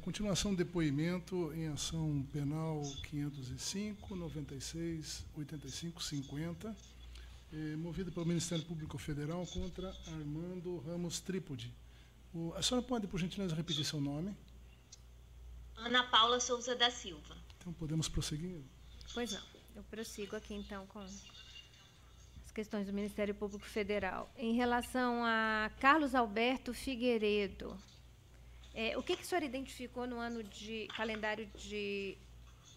Continuação do depoimento em ação penal 505, 96, 85, 50, movida pelo Ministério Público Federal contra Armando Ramos Trípode. A senhora pode, por gentileza, repetir seu nome? Ana Paula Souza da Silva. Então, podemos prosseguir? Pois não. Eu prossigo aqui, então, com as questões do Ministério Público Federal. Em relação a Carlos Alberto Figueiredo, o que o senhor identificou no ano de calendário de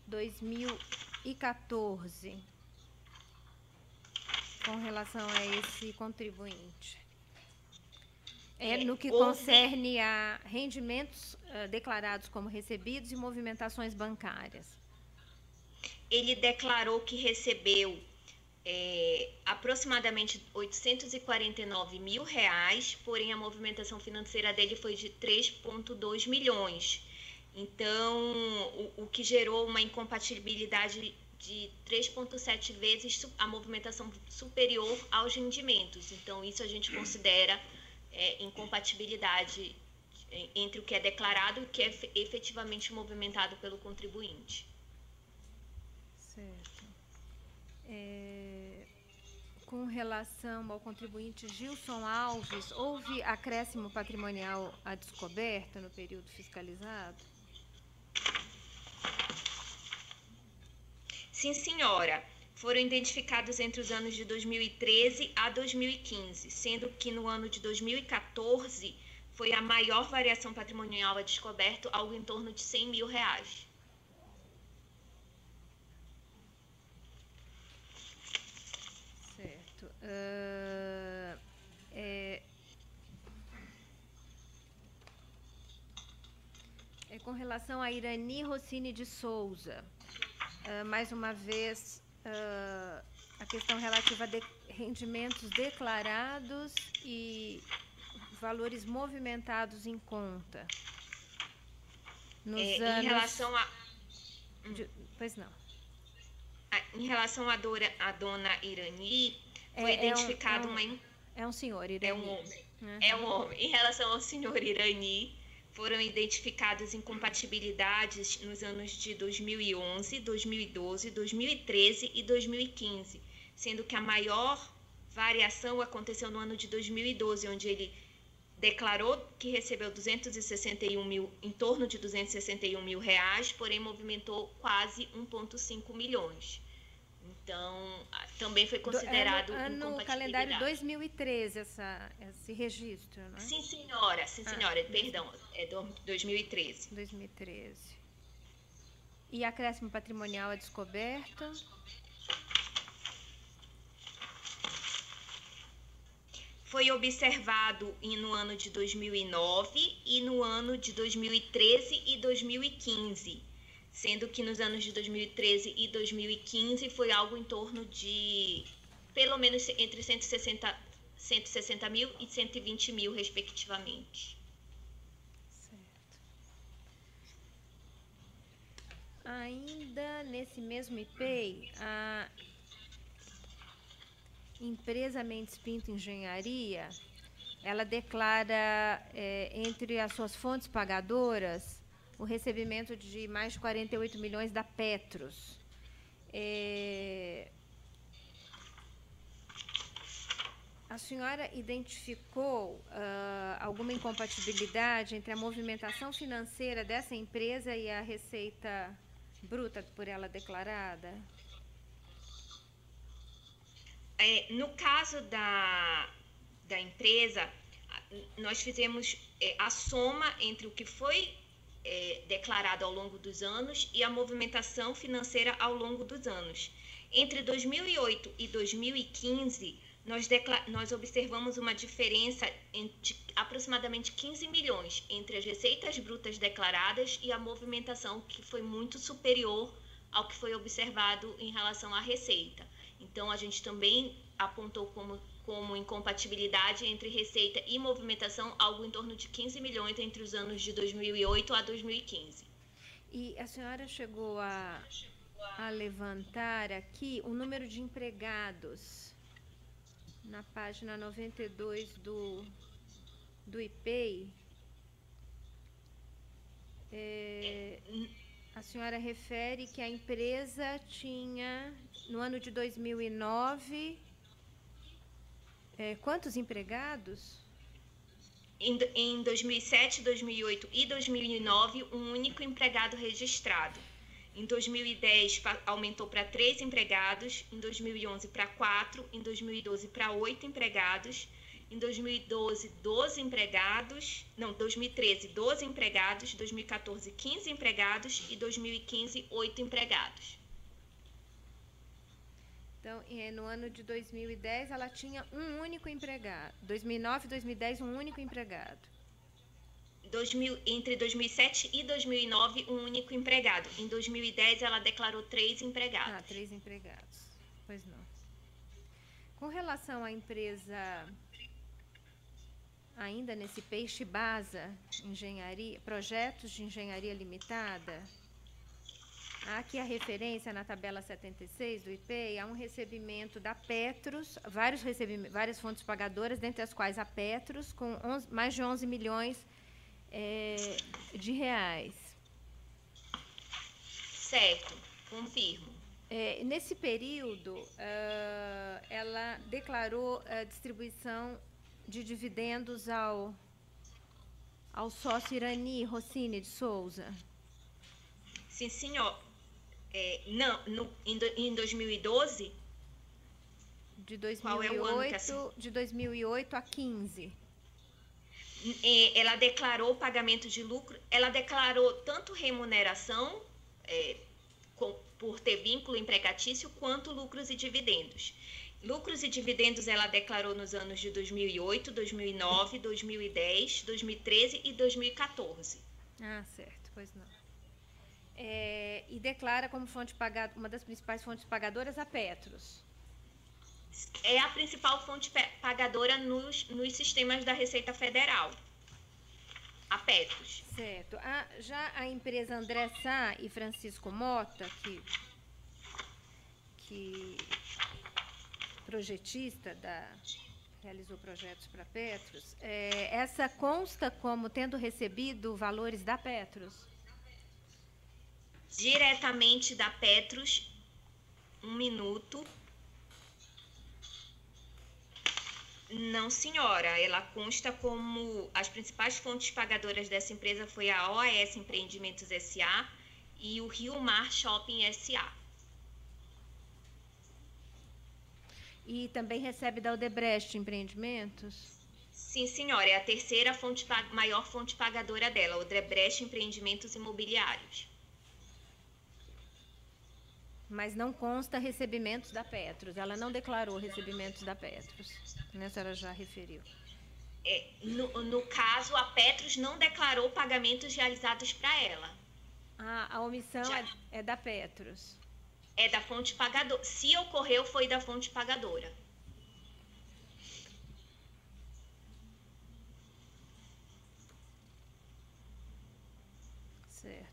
2014 com relação a esse contribuinte? No que concerne a rendimentos declarados como recebidos e movimentações bancárias. Ele declarou que recebeu aproximadamente R$849 mil, porém a movimentação financeira dele foi de 3,2 milhões. Então, o que gerou uma incompatibilidade de 3,7 vezes a movimentação superior aos rendimentos. Então, isso a gente considera incompatibilidade entre o que é declarado e o que é efetivamente movimentado pelo contribuinte. Certo. Com relação ao contribuinte Gilson Alves, houve acréscimo patrimonial à descoberta no período fiscalizado? Sim, senhora. Foram identificados entre os anos de 2013 a 2015, sendo que no ano de 2014 foi a maior variação patrimonial a descoberto, algo em torno de R$100 mil. Certo. Com relação a Irani Rossini de Souza, mais uma vez, a questão relativa a rendimentos declarados e valores movimentados em conta. Em relação a... Pois não. Em relação à dona Irani, foi identificado É um senhor, Irani. É um homem. Uhum. É um homem. Em relação ao senhor Irani, foram identificadas incompatibilidades nos anos de 2011, 2012, 2013 e 2015, sendo que a maior variação aconteceu no ano de 2012, onde ele declarou que recebeu 261 mil, em torno de 261 mil reais, porém movimentou quase 1,5 milhões. Então, também foi considerado no calendário 2013 esse registro, não é? Sim, senhora. Perdão, é 2013. 2013. E acréscimo patrimonial a descoberta? Foi observado no ano de 2009 e no ano de 2013 e 2015. Sendo que nos anos de 2013 e 2015 foi algo em torno de, pelo menos, entre 160 mil e 120 mil, respectivamente. Certo. Ainda nesse mesmo IPEI, a empresa Mendes Pinto Engenharia, ela declara, entre as suas fontes pagadoras, o recebimento de mais de 48 milhões da Petros. A senhora identificou alguma incompatibilidade entre a movimentação financeira dessa empresa e a receita bruta por ela declarada? No caso da empresa, nós fizemos a soma entre o que foi declarado ao longo dos anos e a movimentação financeira ao longo dos anos. Entre 2008 e 2015, nós observamos uma diferença de aproximadamente 15 milhões entre as receitas brutas declaradas e a movimentação, que foi muito superior ao que foi observado em relação à receita. Então, a gente também apontou como incompatibilidade entre receita e movimentação algo em torno de 15 milhões entre os anos de 2008 a 2015. E a senhora chegou a levantar aqui o número de empregados na página 92 do IPEI. A senhora refere que a empresa tinha, no ano de 2009, quantos empregados? Em 2007, 2008 e 2009, um único empregado registrado. Em 2010, aumentou para 3 empregados. Em 2011, para 4. Em 2012, para 8 empregados. Em 2012, 12 empregados. Não, 2013, 12 empregados. 2014, 15 empregados. E 2015, 8 empregados. Então, no ano de 2010, ela tinha um único empregado. 2009 e 2010, um único empregado. Entre 2007 e 2009, um único empregado. Em 2010, ela declarou 3 empregados. 3 empregados. Pois não. Com relação à empresa, ainda nesse Peixe Basa Engenharia, Projetos de Engenharia Limitada, há aqui a referência na tabela 76 do IPEI, há um recebimento da Petros, várias fontes pagadoras, dentre as quais a Petros, com mais de 11 milhões de reais. Certo, confirmo. Nesse período, ela declarou a distribuição de dividendos ao sócio Irani Rossini de Souza. Sim, senhor. Em 2012? De 2008, qual é o ano que assim? De 2008 a 15. Ela declarou pagamento de lucro, ela declarou tanto remuneração por ter vínculo empregatício, quanto lucros e dividendos. Lucros e dividendos ela declarou nos anos de 2008, 2009, 2010, 2013 e 2014. Certo, pois não. E declara como fonte pagada, uma das principais fontes pagadoras, a Petros. É a principal fonte pagadora nos sistemas da Receita Federal, a Petros. Certo. Já a empresa André Sá e Francisco Mota, que projetista realizou projetos para Petros, essa consta como tendo recebido valores da Petros? Diretamente da Petros, 1 minuto. Não, senhora, ela consta como as principais fontes pagadoras dessa empresa foi a OAS Empreendimentos S.A. e o Rio Mar Shopping S.A. E também recebe da Odebrecht Empreendimentos? Sim, senhora, é a terceira maior fonte pagadora dela, Odebrecht Empreendimentos Imobiliários. Mas não consta recebimentos da Petros, ela não declarou recebimentos da Petros, né? A senhora já referiu. No caso, a Petros não declarou pagamentos realizados para ela. A omissão é da Petros. É da fonte pagadora. Se ocorreu, foi da fonte pagadora. Certo.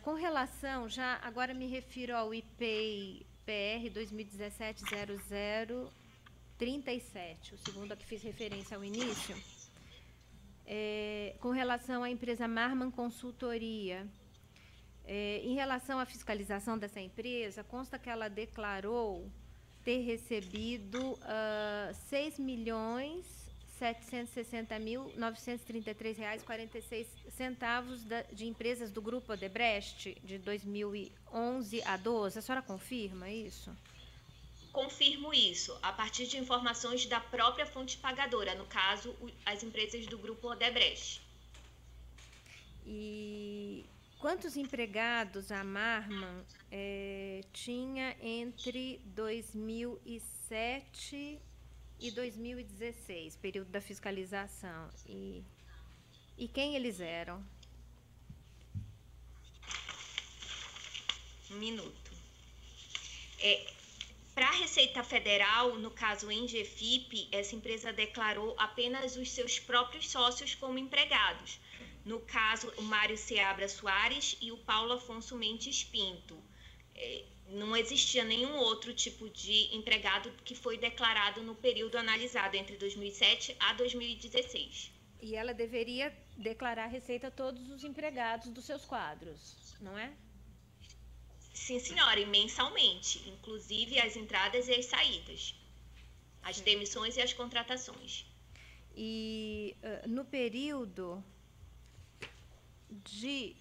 Com relação, já agora me refiro ao IPEI PR 2017-0037, o segundo a que fiz referência ao início, com relação à empresa Marman Consultoria. Em relação à fiscalização dessa empresa, consta que ela declarou ter recebido R$6.760.933,46 de empresas do Grupo Odebrecht de 2011 a 12. A senhora confirma isso? Confirmo isso, a partir de informações da própria fonte pagadora, no caso, as empresas do Grupo Odebrecht. E quantos empregados a Marman tinha entre 2007 e 2016, período da fiscalização? E quem eles eram? 1 minuto. Para a Receita Federal, no caso Engefip, essa empresa declarou apenas os seus próprios sócios como empregados. no caso, o Mário Seabra Soares e o Paulo Afonso Mendes Pinto. Não existia nenhum outro tipo de empregado que foi declarado no período analisado, entre 2007 a 2016. E ela deveria declarar a receita a todos os empregados dos seus quadros, não é? Sim, senhora, e mensalmente, inclusive as entradas e as saídas, as demissões e as contratações. E no período de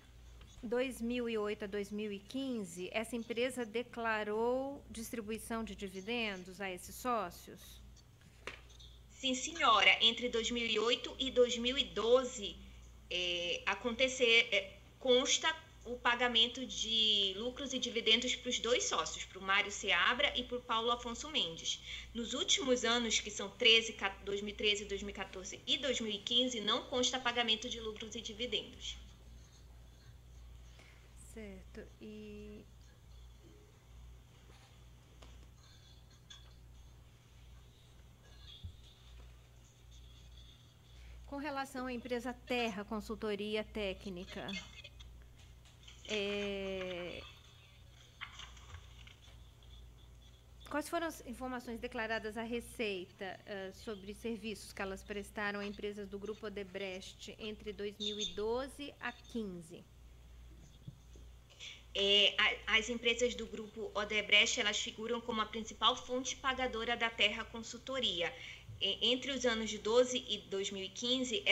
2008 a 2015, essa empresa declarou distribuição de dividendos a esses sócios? Sim, senhora. Entre 2008 e 2012, consta o pagamento de lucros e dividendos para os dois sócios, para o Mário Seabra e para o Paulo Afonso Mendes. Nos últimos anos, que são 2013, 2014 e 2015, não consta pagamento de lucros e dividendos. Certo. E com relação à empresa Terra Consultoria Técnica, quais foram as informações declaradas à Receita sobre serviços que elas prestaram a empresas do Grupo Odebrecht entre 2012 a 2015? As empresas do Grupo Odebrecht, elas figuram como a principal fonte pagadora da Terra Consultoria. Entre os anos de 12 e 2015,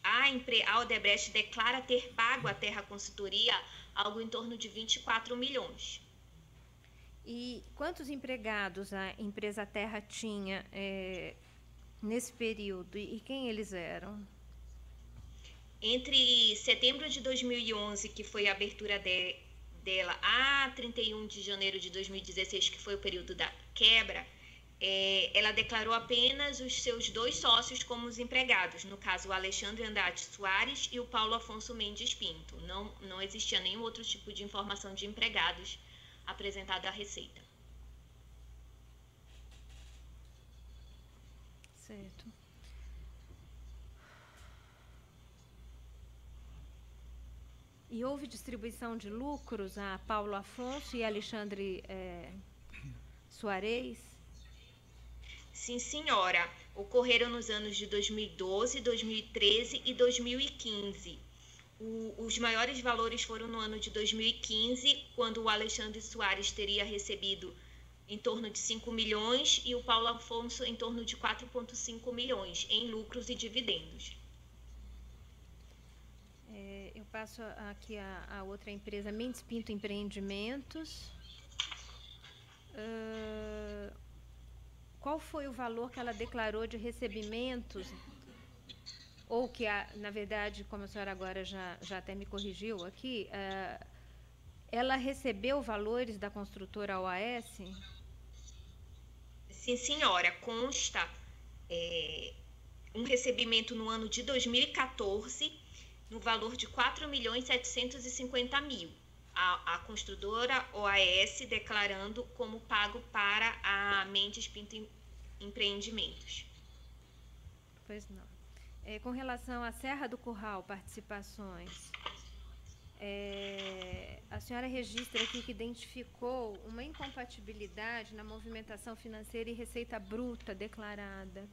a Odebrecht declara ter pago à Terra Consultoria algo em torno de 24 milhões. E quantos empregados a empresa Terra tinha nesse período e quem eles eram? Entre setembro de 2011, que foi a abertura dela, a 31 de janeiro de 2016, que foi o período da quebra, ela declarou apenas os seus dois sócios como os empregados, no caso o Alexandre Andrade Soares e o Paulo Afonso Mendes Pinto. Não existia nenhum outro tipo de informação de empregados apresentado à Receita. Certo. E houve distribuição de lucros a Paulo Afonso e Alexandre Soares? Sim, senhora. Ocorreram nos anos de 2012, 2013 e 2015. Os maiores valores foram no ano de 2015, quando o Alexandre Soares teria recebido em torno de 5 milhões e o Paulo Afonso em torno de 4,5 milhões em lucros e dividendos. Eu passo aqui a outra empresa, Mendes Pinto Empreendimentos. Qual foi o valor que ela declarou de recebimentos? Ou que, na verdade, como a senhora agora já até me corrigiu aqui, ela recebeu valores da construtora OAS? Sim, senhora. Consta um recebimento no ano de 2014 no valor de 4.750.000. A construtora OAS declarando como pago para a Mendes Pinto Empreendimentos. Pois não. Com relação à Serra do Curral, participações, a senhora registra aqui que identificou uma incompatibilidade na movimentação financeira e receita bruta declarada.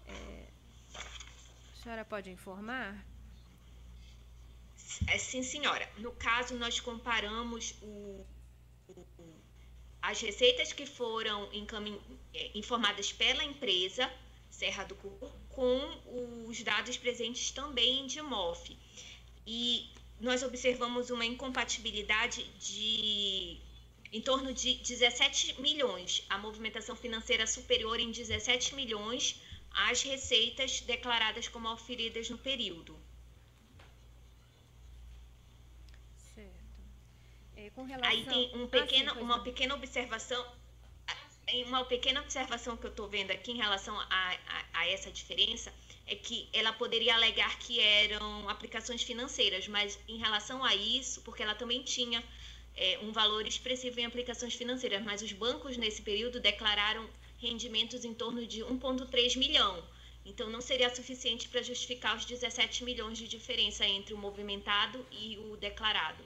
A senhora pode informar? Sim, senhora. No caso, nós comparamos as receitas que foram informadas pela empresa Serra do Curral com os dados presentes também em DIMOF. E nós observamos uma incompatibilidade em torno de 17 milhões. A movimentação financeira superior em 17 milhões às receitas declaradas como auferidas no período. Com relação... Aí tem uma pequena observação que eu estou vendo aqui em relação a essa diferença, é que ela poderia alegar que eram aplicações financeiras, mas em relação a isso, porque ela também tinha um valor expressivo em aplicações financeiras, mas os bancos nesse período declararam rendimentos em torno de 1,3 milhão. Então, não seria suficiente para justificar os 17 milhões de diferença entre o movimentado e o declarado.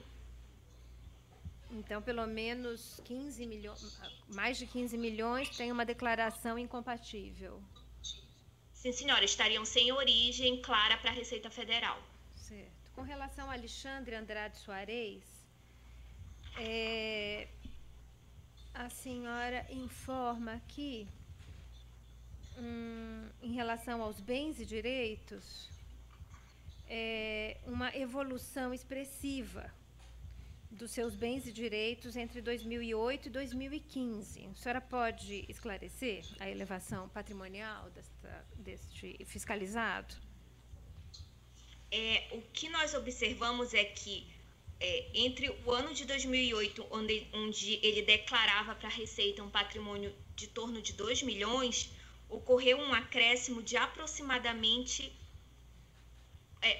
Então, pelo menos 15 milhões, mais de 15 milhões tem uma declaração incompatível. Sim, senhora, estariam sem origem clara para a Receita Federal. Certo. Com relação a Alexandre Andrade Soares, a senhora informa que, em relação aos bens e direitos, uma evolução expressiva dos seus bens e direitos entre 2008 e 2015. A senhora pode esclarecer a elevação patrimonial deste fiscalizado? O que nós observamos é que entre o ano de 2008, onde ele declarava para a Receita um patrimônio de torno de 2 milhões, ocorreu um acréscimo de aproximadamente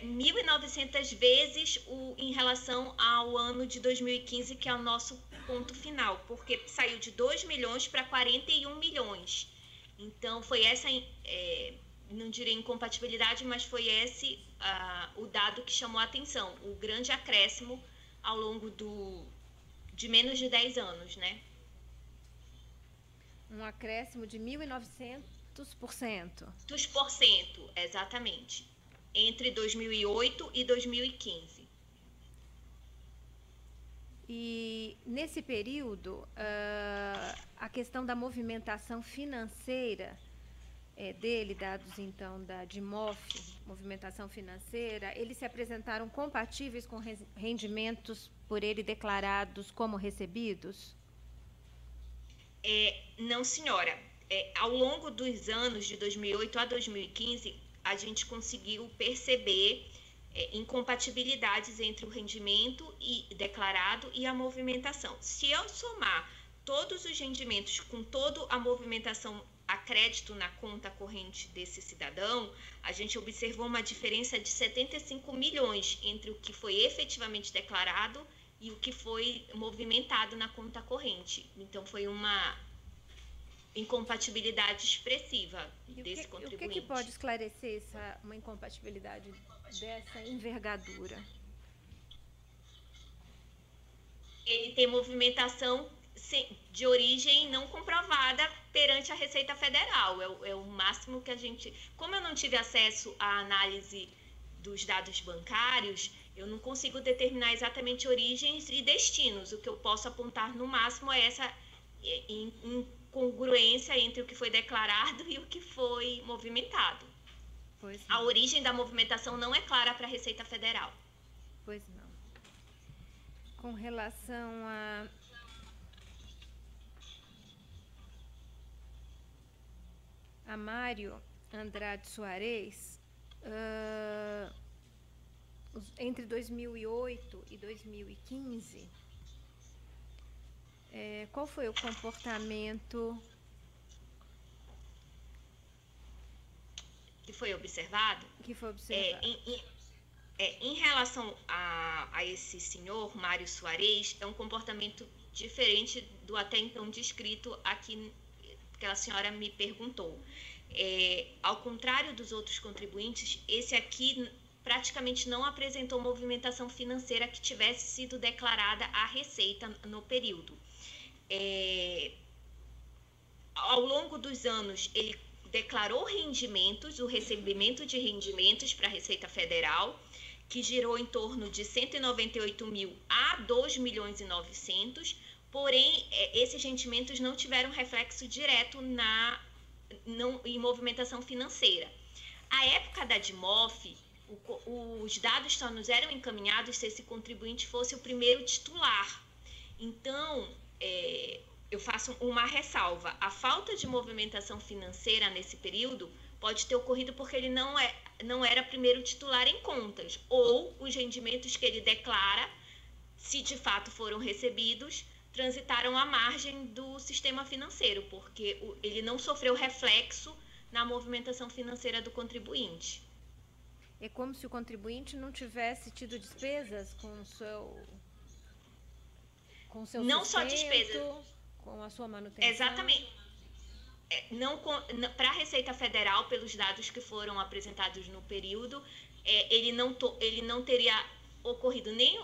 1.900 vezes em relação ao ano de 2015, que é o nosso ponto final, porque saiu de 2 milhões para 41 milhões. Então, foi essa, não direi incompatibilidade, mas foi esse o dado que chamou a atenção, o grande acréscimo ao longo de menos de 10 anos, né? Um acréscimo de 1.900%. Exatamente. Entre 2008 e 2015. E nesse período, a questão da movimentação financeira dele, dados então da DIMOF, movimentação financeira, eles se apresentaram compatíveis com rendimentos por ele declarados como recebidos? Não, senhora. Ao longo dos anos de 2008 a 2015, a gente conseguiu perceber incompatibilidades entre o rendimento declarado e a movimentação. Se eu somar todos os rendimentos com toda a movimentação a crédito na conta corrente desse cidadão, a gente observou uma diferença de 75 milhões entre o que foi efetivamente declarado e o que foi movimentado na conta corrente. Então, foi uma incompatibilidade expressiva desse contribuinte. O que pode esclarecer uma incompatibilidade dessa envergadura? Ele tem movimentação de origem não comprovada perante a Receita Federal. É o máximo que a gente... Como eu não tive acesso à análise dos dados bancários, eu não consigo determinar exatamente origens e destinos. O que eu posso apontar no máximo é essa incongruência entre o que foi declarado e o que foi movimentado. A origem da movimentação não é clara para a Receita Federal. Pois não. Com relação a Mário Andrade Soares, entre 2008 e 2015, qual foi o comportamento que foi observado? Em relação a esse senhor, Mário Soares, é um comportamento diferente do até então descrito aqui que a senhora me perguntou. Ao contrário dos outros contribuintes, esse aqui praticamente não apresentou movimentação financeira que tivesse sido declarada à Receita no período. Ao longo dos anos, ele declarou rendimentos, o recebimento de rendimentos para a Receita Federal, que girou em torno de 198 mil a 2 milhões e 900, porém, esses rendimentos não tiveram reflexo direto em movimentação financeira. À época da DIMOF, os dados só nos eram encaminhados se esse contribuinte fosse o primeiro titular. Então, eu faço uma ressalva. A falta de movimentação financeira nesse período pode ter ocorrido porque ele não era primeiro titular em contas, ou os rendimentos que ele declara, se de fato foram recebidos, transitaram à margem do sistema financeiro, porque ele não sofreu reflexo na movimentação financeira do contribuinte. É como se o contribuinte não tivesse tido despesas com o seu não só despesas, com a sua manutenção. Exatamente. para a Receita Federal, pelos dados que foram apresentados no período, ele não teria ocorrido nem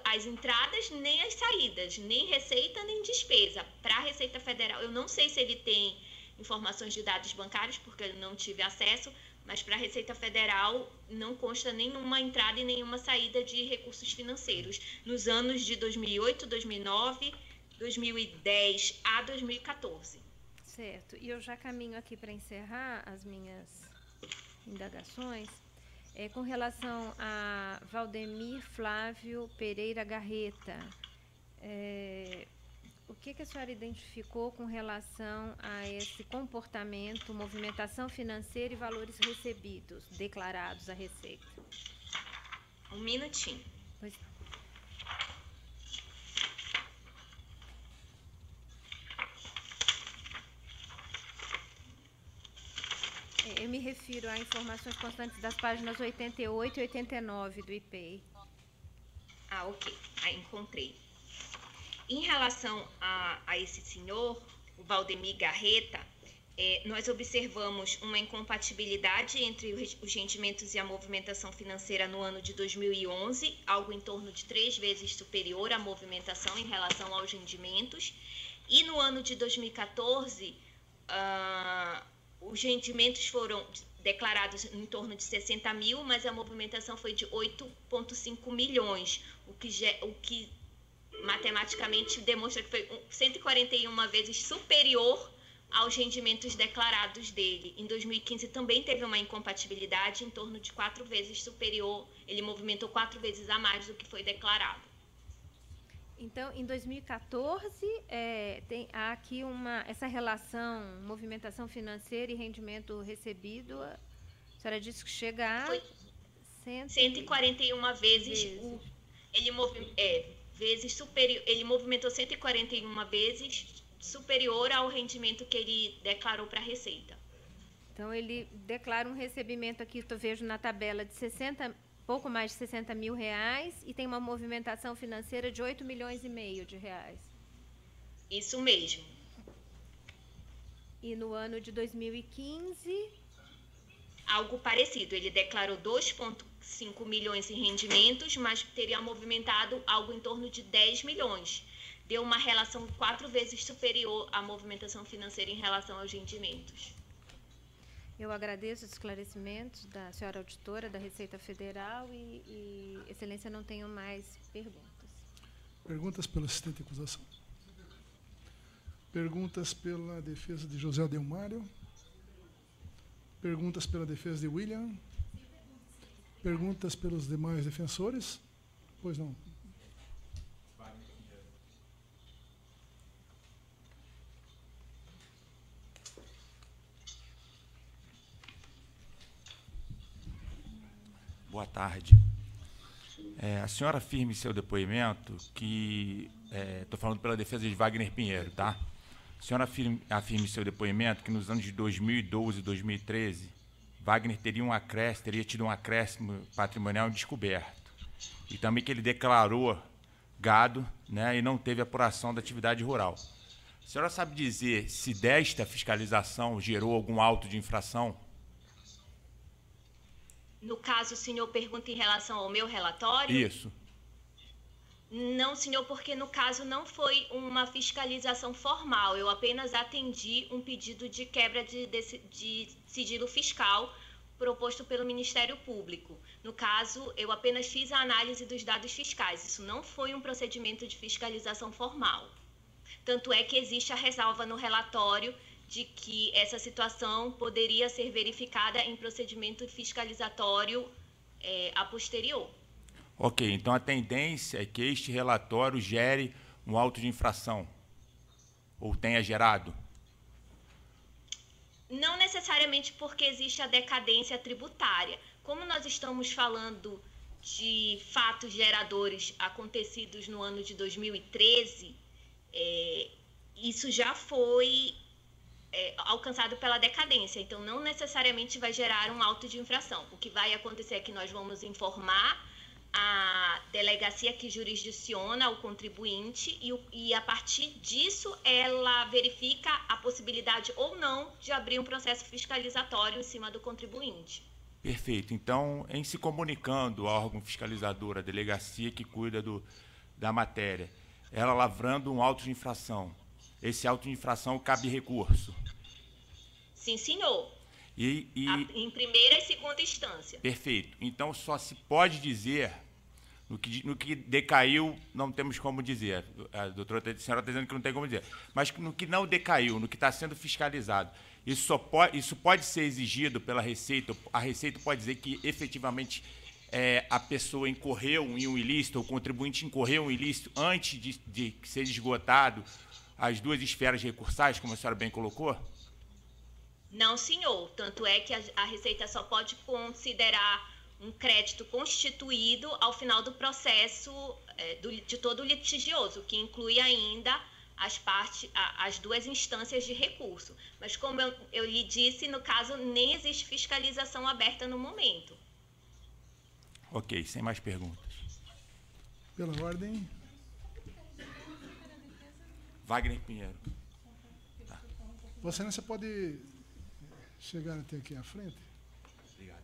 as entradas, nem as saídas, nem receita, nem despesa. Para a Receita Federal, eu não sei se ele tem informações de dados bancários, porque eu não tive acesso, mas para a Receita Federal não consta nenhuma entrada e nenhuma saída de recursos financeiros nos anos de 2008, 2009, 2010 a 2014. Certo. E eu já caminho aqui para encerrar as minhas indagações. Com relação a Valdemir Flávio Pereira Garreta, o que a senhora identificou com relação a esse comportamento, movimentação financeira e valores recebidos, declarados à Receita? Um minutinho. Pois não. Eu me refiro a informações constantes das páginas 88 e 89 do IPEI. Ok. Encontrei. Em relação a esse senhor, o Valdemir Garreta, nós observamos uma incompatibilidade entre os rendimentos e a movimentação financeira no ano de 2011, algo em torno de 3 vezes superior à movimentação em relação aos rendimentos. E no ano de 2014, os rendimentos foram declarados em torno de 60 mil, mas a movimentação foi de 8,5 milhões, o que matematicamente demonstra que foi 141 vezes superior aos rendimentos declarados dele. Em 2015 também teve uma incompatibilidade em torno de 4 vezes superior, ele movimentou 4 vezes a mais do que foi declarado. Então, em 2014, há aqui essa relação movimentação financeira e rendimento recebido, a senhora disse que chega a... 141 vezes. Ele movimentou 141 vezes superior ao rendimento que ele declarou para a Receita. Então, ele declara um recebimento aqui, eu vejo na tabela, de pouco mais de 60 mil reais e tem uma movimentação financeira de 8 milhões e meio de reais. Isso mesmo. E no ano de 2015... Algo parecido, ele declarou 2,5 milhões em rendimentos, mas teria movimentado algo em torno de 10 milhões. Deu uma relação 4 vezes superior à movimentação financeira em relação aos rendimentos. Eu agradeço os esclarecimentos da senhora auditora da Receita Federal e Excelência, não tenho mais perguntas. Perguntas pelo assistente de acusação? Perguntas pela defesa de José Adelmário? Perguntas pela defesa de William? Perguntas pelos demais defensores? Pois não. Boa tarde. A senhora afirma em seu depoimento que... Estou falando pela defesa de Wagner Pinheiro, tá? A senhora afirma em seu depoimento que nos anos de 2012 e 2013, Wagner teria tido um acréscimo patrimonial descoberto. E também que ele declarou gado, né, e não teve apuração da atividade rural. A senhora sabe dizer se desta fiscalização gerou algum auto de infração? No caso, o senhor pergunta em relação ao meu relatório? Isso. Não, senhor, porque no caso não foi uma fiscalização formal. Eu apenas atendi um pedido de quebra de sigilo fiscal proposto pelo Ministério Público. No caso, eu apenas fiz a análise dos dados fiscais. Isso não foi um procedimento de fiscalização formal. Tanto é que existe a ressalva no relatório de que essa situação poderia ser verificada em procedimento fiscalizatório a posterior. Ok, então a tendência é que este relatório gere um auto de infração, ou tenha gerado? Não necessariamente, porque existe a decadência tributária. Como nós estamos falando de fatos geradores acontecidos no ano de 2013, isso já foi alcançado pela decadência, então não necessariamente vai gerar um auto de infração. O que vai acontecer é que nós vamos informar a delegacia que jurisdiciona o contribuinte e a partir disso ela verifica a possibilidade ou não de abrir um processo fiscalizatório em cima do contribuinte. Perfeito. Então, em se comunicando ao órgão fiscalizador, a delegacia que cuida da matéria, ela lavrando um auto de infração, esse auto de infração cabe recurso? Sim, senhor. Em primeira e segunda instância. Perfeito. Então, só se pode dizer, no que decaiu, não temos como dizer. A doutora, a senhora está dizendo que não tem como dizer. Mas no que não decaiu, no que está sendo fiscalizado, isso pode ser exigido pela Receita. A Receita pode dizer que, efetivamente, a pessoa incorreu em um ilícito, o contribuinte incorreu em um ilícito antes de ser esgotado as duas esferas recursais, como a senhora bem colocou? Não, senhor. Tanto é que a Receita só pode considerar um crédito constituído ao final do processo de todo o litigioso, que inclui ainda as duas instâncias de recurso. Mas, como eu lhe disse, no caso, nem existe fiscalização aberta no momento. Ok, sem mais perguntas. Pela ordem. Wagner Pinheiro. Vossa Excelência pode chegar até aqui à frente? Obrigado.